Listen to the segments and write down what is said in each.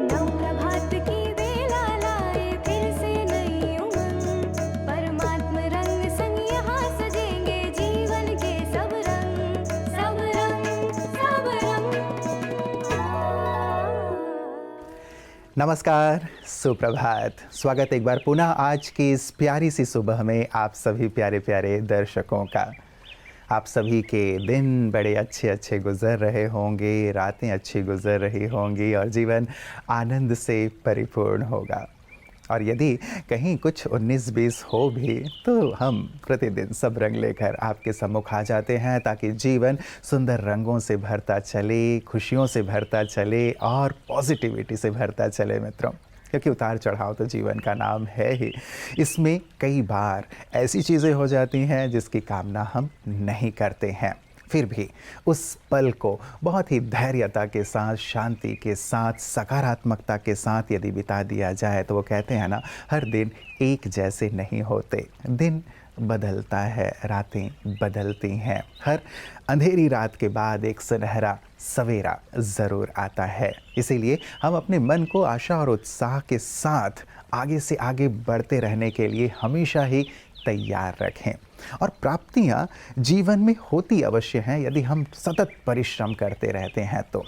नव प्रभात की बेला लाए फिर से नई उमंग, परमात्म रंग संग यहाँ सजेंगे जीवन के सब रंग, सब रंग, सब रंग। नमस्कार, सुप्रभात। स्वागत एक बार पुनः आज की इस प्यारी सी सुबह में आप सभी प्यारे प्यारे दर्शकों का। आप सभी के दिन बड़े अच्छे अच्छे गुजर रहे होंगे, रातें अच्छी गुजर रही होंगी और जीवन आनंद से परिपूर्ण होगा। और यदि कहीं कुछ 19-20 हो भी तो हम प्रतिदिन सब रंग लेकर आपके सम्मुख आ जाते हैं ताकि जीवन सुंदर रंगों से भरता चले, खुशियों से भरता चले और पॉजिटिविटी से भरता चले मित्रों। क्योंकि उतार चढ़ाव तो जीवन का नाम है ही। इसमें कई बार ऐसी चीज़ें हो जाती हैं जिसकी कामना हम नहीं करते हैं, फिर भी उस पल को बहुत ही धैर्यता के साथ, शांति के साथ, सकारात्मकता के साथ यदि बिता दिया जाए तो वो कहते हैं ना, हर दिन एक जैसे नहीं होते। दिन बदलता है, रातें बदलती हैं। हर अंधेरी रात के बाद एक सुनहरा सवेरा ज़रूर आता है। इसीलिए हम अपने मन को आशा और उत्साह के साथ आगे से आगे बढ़ते रहने के लिए हमेशा ही तैयार रखें। और प्राप्तियां जीवन में होती अवश्य हैं यदि हम सतत परिश्रम करते रहते हैं तो।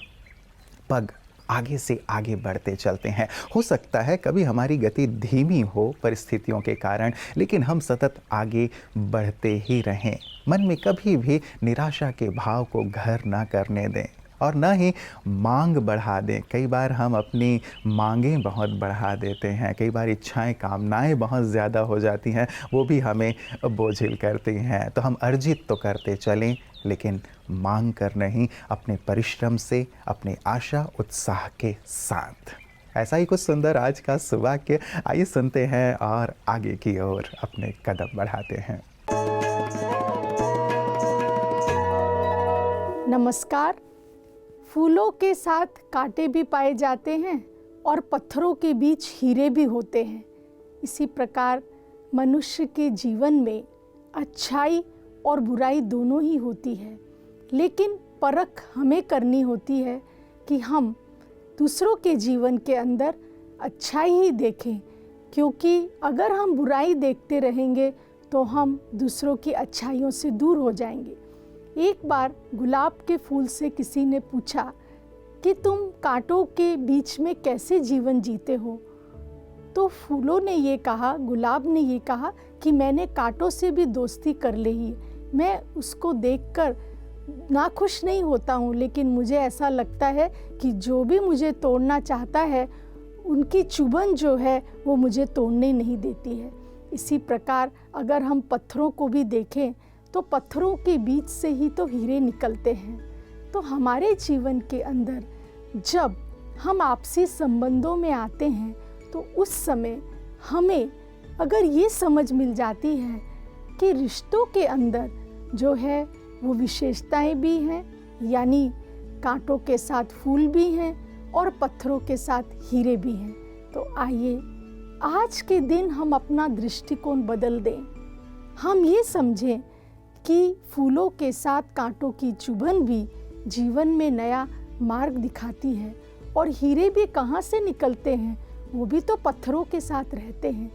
पग आगे से आगे बढ़ते चलते हैं। हो सकता है कभी हमारी गति धीमी हो परिस्थितियों के कारण, लेकिन हम सतत आगे बढ़ते ही रहें। मन में कभी भी निराशा के भाव को घर ना करने दें और ना ही मांग बढ़ा दें। कई बार हम अपनी मांगें बहुत बढ़ा देते हैं, कई बार इच्छाएं, कामनाएं बहुत ज़्यादा हो जाती हैं, वो भी हमें बोझिल करती हैं। तो हम अर्जित तो करते चलें लेकिन मांग कर नहीं, अपने परिश्रम से, अपने आशा उत्साह के साथ। ऐसा ही कुछ सुंदर आज का सुवाक्य आइए सुनते हैं और आगे की ओर अपने कदम बढ़ाते हैं। नमस्कार। फूलों के साथ कांटे भी पाए जाते हैं और पत्थरों के बीच हीरे भी होते हैं। इसी प्रकार मनुष्य के जीवन में अच्छाई और बुराई दोनों ही होती है, लेकिन परख हमें करनी होती है कि हम दूसरों के जीवन के अंदर अच्छाई ही देखें, क्योंकि अगर हम बुराई देखते रहेंगे तो हम दूसरों की अच्छाइयों से दूर हो जाएंगे। एक बार गुलाब के फूल से किसी ने पूछा कि तुम कांटों के बीच में कैसे जीवन जीते हो? तो फूलों ने ये कहा, गुलाब ने ये कहा कि मैंने कांटों से भी दोस्ती कर ली है। मैं उसको देखकर नाखुश नहीं होता हूँ, लेकिन मुझे ऐसा लगता है कि जो भी मुझे तोड़ना चाहता है उनकी चुभन जो है वो मुझे तोड़ने नहीं देती है। इसी प्रकार अगर हम पत्थरों को भी देखें तो पत्थरों के बीच से ही तो हीरे निकलते हैं। तो हमारे जीवन के अंदर जब हम आपसी संबंधों में आते हैं तो उस समय हमें अगर ये समझ मिल जाती है कि रिश्तों के अंदर जो है वो विशेषताएं भी हैं, यानी कांटों के साथ फूल भी हैं और पत्थरों के साथ हीरे भी हैं। तो आइए आज के दिन हम अपना दृष्टिकोण बदल दें। हम ये समझें कि फूलों के साथ कांटों की चुभन भी जीवन में नया मार्ग दिखाती है, और हीरे भी कहाँ से निकलते हैं? वो भी तो पत्थरों के साथ रहते हैं।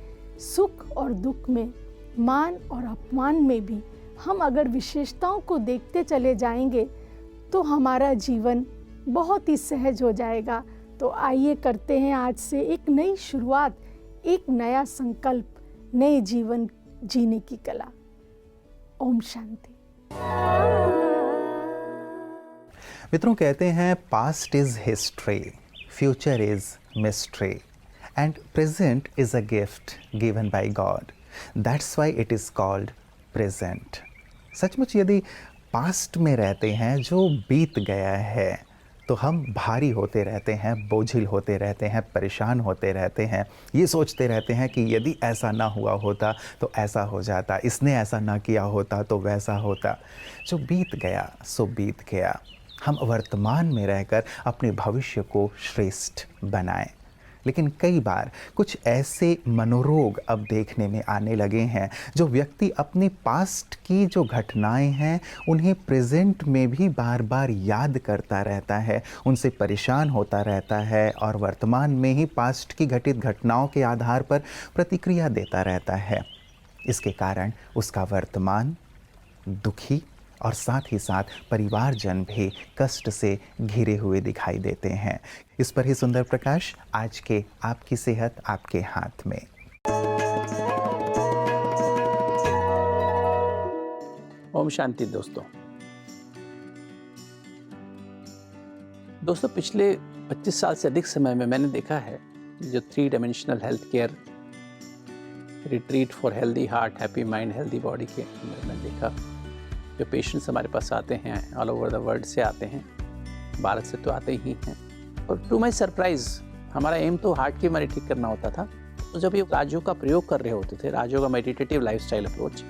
सुख और दुख में, मान और अपमान में भी हम अगर विशेषताओं को देखते चले जाएंगे तो हमारा जीवन बहुत ही सहज हो जाएगा। तो आइए करते हैं आज से एक नई शुरुआत, एक नया संकल्प, नए जीवन जीने की कला। ओम शांति। मित्रों, कहते हैं past is history, future is mystery and present is a gift given by God, that's why it is called present. सचमुच यदि पास्ट में रहते हैं, जो बीत गया है, तो हम भारी होते रहते हैं, बोझिल होते रहते हैं, परेशान होते रहते हैं, ये सोचते रहते हैं कि यदि ऐसा ना हुआ होता तो ऐसा हो जाता, इसने ऐसा ना किया होता तो वैसा होता। जो बीत गया सो बीत गया। हम वर्तमान में रहकर अपने भविष्य को श्रेष्ठ बनाएं। लेकिन कई बार कुछ ऐसे मनोरोग अब देखने में आने लगे हैं जो व्यक्ति अपनी पास्ट की जो घटनाएं हैं उन्हें प्रेजेंट में भी बार बार याद करता रहता है, उनसे परेशान होता रहता है और वर्तमान में ही पास्ट की घटित घटनाओं के आधार पर प्रतिक्रिया देता रहता है। इसके कारण उसका वर्तमान दुखी और साथ ही साथ परिवारजन भी कष्ट से घिरे हुए दिखाई देते हैं। इस पर ही सुंदर प्रकाश आज के आपकी सेहत आपके हाथ में। ओम शांति। दोस्तों पिछले 25 साल से अधिक समय में मैंने देखा है जो 3 dimensional health care retreat for healthy heart happy mind healthy body के अंदर मैंने देखा जो पेशेंट्स हमारे पास आते हैं ऑल ओवर द वर्ल्ड से आते हैं, भारत से तो आते ही हैं। और टू माई सरप्राइज हमारा एम तो हार्ट की बीमारी ठीक करना होता था। तो जब ये राजयोग का प्रयोग कर रहे होते थे, राजयोग का meditative lifestyle approach,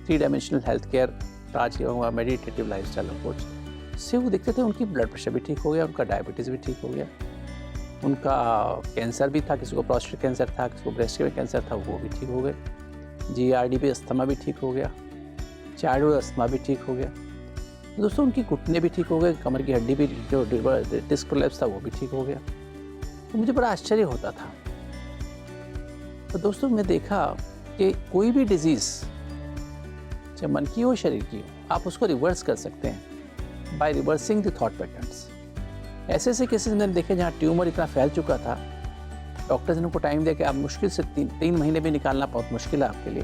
3 dimensional health care Rajyoga का मेडिटेटिव लाइफस्टाइल अप्रोच से वो देखते थे उनकी ब्लड प्रेशर भी ठीक हो गया, उनका डायबिटीज़ भी ठीक हो गया, उनका कैंसर भी था, किसी को प्रोस्टेट कैंसर था, किसी को ब्रेस्ट कैंसर था, वो भी ठीक हो गए, GERD भी अस्थमा भी ठीक हो गया, चाइल्डहुड अस्थमा भी ठीक हो गया। दोस्तों उनकी घुटने भी ठीक हो गए, कमर की हड्डी भी जो डिस्क प्रोलैप्स था वो भी ठीक हो गया। तो मुझे बड़ा आश्चर्य होता था। तो दोस्तों मैं देखा कि कोई भी डिजीज़ चाहे मन की हो शरीर की हो, आप उसको रिवर्स कर सकते हैं by reversing the thought patterns. ऐसे ऐसे केसेस मैंने देखे जहाँ ट्यूमर इतना फैल चुका था, डॉक्टर्स ने उनको टाइम दिया कि आप मुश्किल से 3 महीने भी निकालना बहुत मुश्किल है आपके लिए,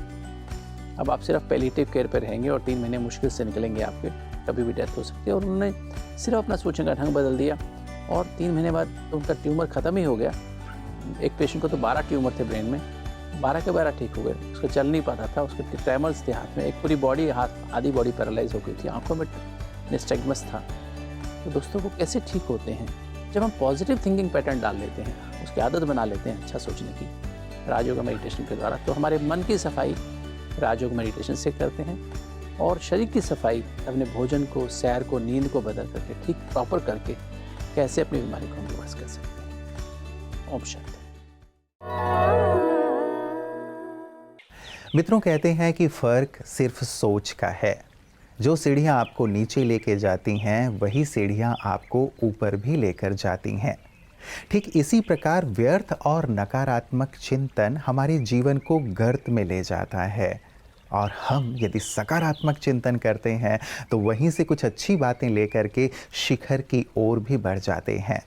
अब आप सिर्फ पैलिएटिव केयर पे रहेंगे और 3 महीने मुश्किल से निकलेंगे, आपके कभी भी डेथ हो सकती है। और उन्होंने सिर्फ अपना सोचने का ढंग बदल दिया और 3 महीने बाद तो उनका ट्यूमर ख़त्म ही हो गया। एक पेशेंट को तो 12 ट्यूमर थे ब्रेन में, 12 के 12 ठीक हो गए, उसको चल नहीं पाता था, उसके ट्रेमर्स थे हाथ में, एक पूरी बॉडी हाथ आधी बॉडी पैरालाइज हो गई थी, आंखों में निस्टैग्मस था। तो दोस्तों वो कैसे ठीक होते हैं? जब हम पॉजिटिव थिंकिंग पैटर्न डाल लेते हैं, उसकी आदत बना लेते हैं अच्छा सोचने की राजयोग मेडिटेशन के द्वारा, तो हमारे मन की सफाई राजयोग मेडिटेशन से करते हैं और शरीर की सफाई अपने भोजन को, सैर को, नींद को बदल करके ठीक प्रॉपर करके कैसे अपनी बीमारी को हम रिवर्स कर सकते हैं। ओम शांति। मित्रों कहते हैं कि फर्क सिर्फ सोच का है। जो सीढ़ियाँ आपको नीचे लेके जाती हैं वही सीढ़ियाँ आपको ऊपर भी लेकर जाती हैं। ठीक इसी प्रकार व्यर्थ और नकारात्मक चिंतन हमारे जीवन को गर्त में ले जाता है और हम यदि सकारात्मक चिंतन करते हैं तो वहीं से कुछ अच्छी बातें लेकर के शिखर की ओर भी बढ़ जाते हैं।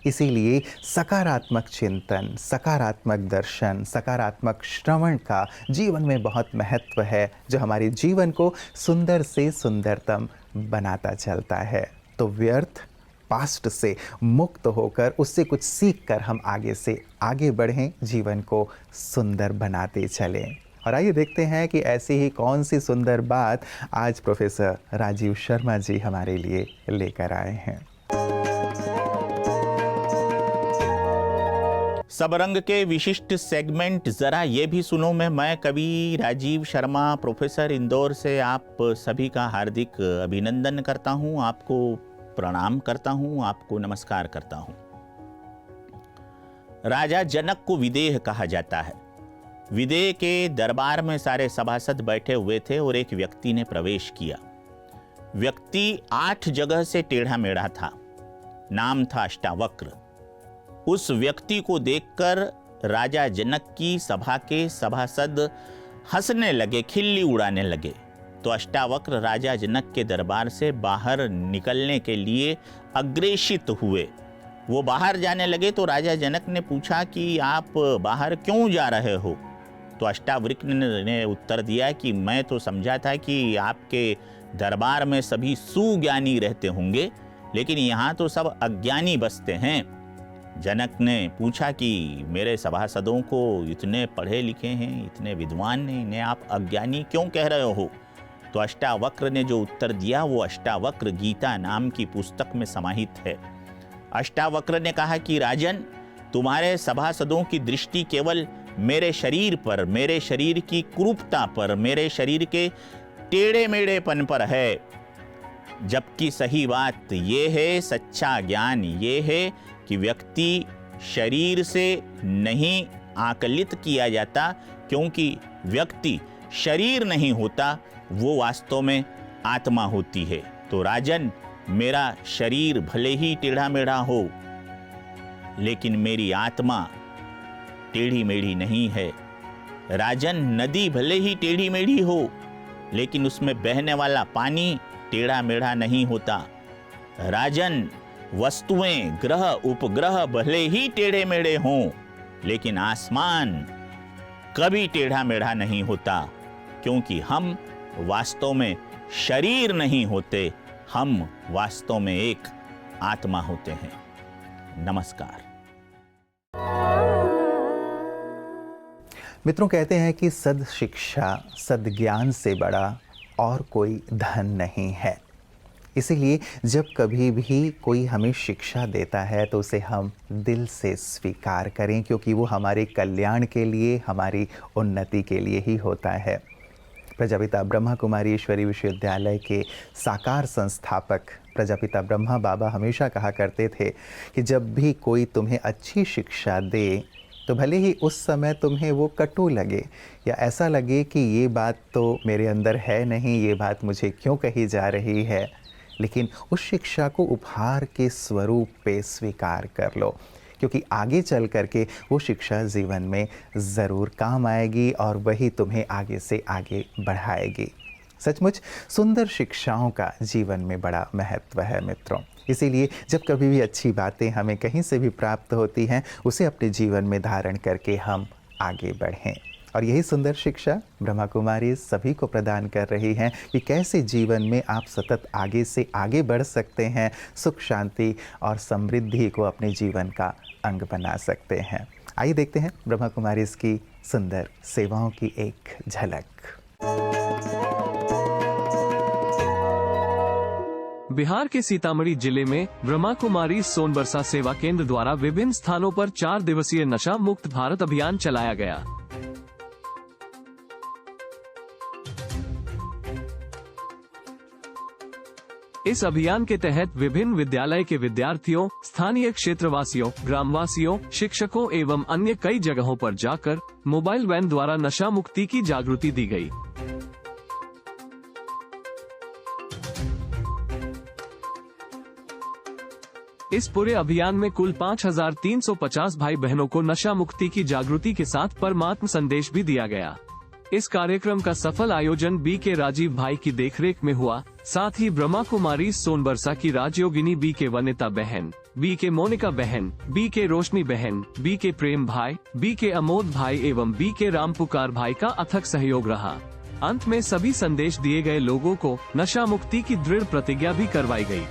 इसीलिए सकारात्मक चिंतन, सकारात्मक दर्शन, सकारात्मक श्रवण का जीवन में बहुत महत्व है, जो हमारे जीवन को सुंदर से सुंदरतम बनाता चलता है। तो व्यर्थ पास्ट से मुक्त होकर उससे कुछ सीख कर हम आगे से आगे बढ़ें, जीवन को सुंदर बनाते चलें। और आइए देखते हैं कि ऐसी ही कौन सी सुंदर बात आज प्रोफेसर राजीव शर्मा जी हमारे लिए लेकर आए हैं। सब रंग के विशिष्ट सेगमेंट जरा ये भी सुनो में मैं कवि राजीव शर्मा प्रोफेसर इंदौर से आप सभी का हार्दिक अभिनंदन करता हूँ, आपको प्रणाम करता हूँ, आपको नमस्कार करता हूँ। राजा जनक को विदेह कहा जाता है। विदेह के दरबार में सारे सभासद बैठे हुए थे और एक व्यक्ति ने प्रवेश किया। व्यक्ति 8 जगह से टेढ़ा मेढ़ा था, नाम था अष्टावक्र। उस व्यक्ति को देखकर राजा जनक की सभा के सभासद हंसने लगे, खिल्ली उड़ाने लगे। तो अष्टावक्र राजा जनक के दरबार से बाहर निकलने के लिए अग्रेषित हुए। वो बाहर जाने लगे तो राजा जनक ने पूछा कि आप बाहर क्यों जा रहे हो? तो अष्टावक्र ने उत्तर दिया कि मैं तो समझा था कि आपके दरबार में सभी सुज्ञानी रहते होंगे, लेकिन यहाँ तो सब अज्ञानी बसते हैं। जनक ने पूछा कि मेरे सभासदों को इतने पढ़े लिखे हैं, इतने विद्वान हैं, इन्हें आप अज्ञानी क्यों कह रहे हो? तो अष्टावक्र ने जो उत्तर दिया वो अष्टावक्र गीता नाम की पुस्तक में समाहित है। अष्टावक्र ने कहा कि राजन, तुम्हारे सभासदों की दृष्टि केवल मेरे शरीर पर, मेरे शरीर की कुरूपता पर, मेरे शरीर के टेढ़े मेढ़ेपन पर है, जबकि सही बात ये है, सच्चा ज्ञान ये है कि व्यक्ति शरीर से नहीं आकलित किया जाता, क्योंकि व्यक्ति शरीर नहीं होता, वो वास्तव में आत्मा होती है। तो राजन, मेरा शरीर भले ही टेढ़ा मेढ़ा हो, लेकिन मेरी आत्मा टेढ़ी मेढ़ी नहीं है। राजन, नदी भले ही टेढ़ी मेढ़ी हो, लेकिन उसमें बहने वाला पानी टेढ़ा मेढ़ा नहीं होता। राजन, वस्तुएं, ग्रह, उपग्रह भले ही टेढ़े मेढ़े हों, लेकिन आसमान कभी टेढ़ा मेढ़ा नहीं होता, क्योंकि हम वास्तव में शरीर नहीं होते, हम वास्तव में एक आत्मा होते हैं। नमस्कार। मित्रों, कहते हैं कि सद शिक्षा, सद्ज्ञान से बड़ा और कोई धन नहीं है। इसीलिए जब कभी भी कोई हमें शिक्षा देता है तो उसे हम दिल से स्वीकार करें, क्योंकि वो हमारे कल्याण के लिए, हमारी उन्नति के लिए ही होता है। प्रजापिता ब्रह्मा कुमारी ईश्वरी विश्वविद्यालय के साकार संस्थापक प्रजापिता ब्रह्मा बाबा हमेशा कहा करते थे कि जब भी कोई तुम्हें अच्छी शिक्षा दे तो भले ही उस समय तुम्हें वो कटु लगे या ऐसा लगे कि ये बात तो मेरे अंदर है नहीं, ये बात मुझे क्यों कही जा रही है, लेकिन उस शिक्षा को उपहार के स्वरूप पे स्वीकार कर लो, क्योंकि आगे चल करके वो शिक्षा जीवन में ज़रूर काम आएगी और वही तुम्हें आगे से आगे बढ़ाएगी। सचमुच सुंदर शिक्षाओं का जीवन में बड़ा महत्व है मित्रों। इसीलिए जब कभी भी अच्छी बातें हमें कहीं से भी प्राप्त होती हैं, उसे अपने जीवन में धारण करके हम आगे बढ़ें। और यही सुंदर शिक्षा ब्रह्मा कुमारी सभी को प्रदान कर रही हैं कि कैसे जीवन में आप सतत आगे से आगे बढ़ सकते हैं, सुख शांति और समृद्धि को अपने जीवन का अंग बना सकते हैं। आइए देखते हैं ब्रह्मा कुमारी की सुंदर सेवाओं की एक झलक। बिहार के सीतामढ़ी जिले में ब्रह्मा कुमारी सोनबरसा सेवा केंद्र द्वारा विभिन्न स्थानों पर 4 दिवसीय नशा मुक्त भारत अभियान चलाया गया। इस अभियान के तहत विभिन्न विद्यालय के विद्यार्थियों, स्थानीय क्षेत्रवासियों, ग्रामवासियों, शिक्षकों एवं अन्य कई जगहों पर जाकर मोबाइल वैन द्वारा नशा मुक्ति की जागृति दी गई। इस पूरे अभियान में कुल 5350 भाई बहनों को नशा मुक्ति की जागृति के साथ परमात्म संदेश भी दिया गया। इस कार्यक्रम का सफल आयोजन बी.के. राजीव भाई की देखरेख में हुआ। साथ ही ब्रह्मा कुमारी सोनबरसा की राजयोगिनी बी.के. वनिता बहन, बी.के. मोनिका बहन, बी.के. रोशनी बहन, बी.के. प्रेम भाई, बी.के. अमोद भाई एवं बी.के. रामपुकार भाई का अथक सहयोग रहा। अंत में सभी संदेश दिए गए लोगों को नशा मुक्ति की दृढ़ प्रतिज्ञा भी करवाई गई।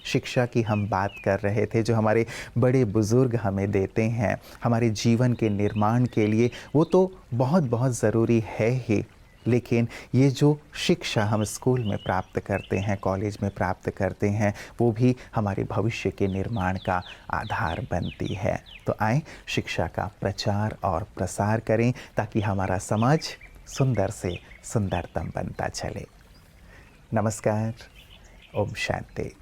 शिक्षा की हम बात कर रहे थे, जो हमारे बड़े बुजुर्ग हमें देते हैं हमारे जीवन के निर्माण के लिए, वो तो बहुत बहुत ज़रूरी है ही, लेकिन ये जो शिक्षा हम स्कूल में प्राप्त करते हैं, कॉलेज में प्राप्त करते हैं, वो भी हमारे भविष्य के निर्माण का आधार बनती है। तो आए शिक्षा का प्रचार और प्रसार करें, ताकि हमारा समाज सुंदर से सुंदरतम बनता चले। नमस्कार, ओम शांति।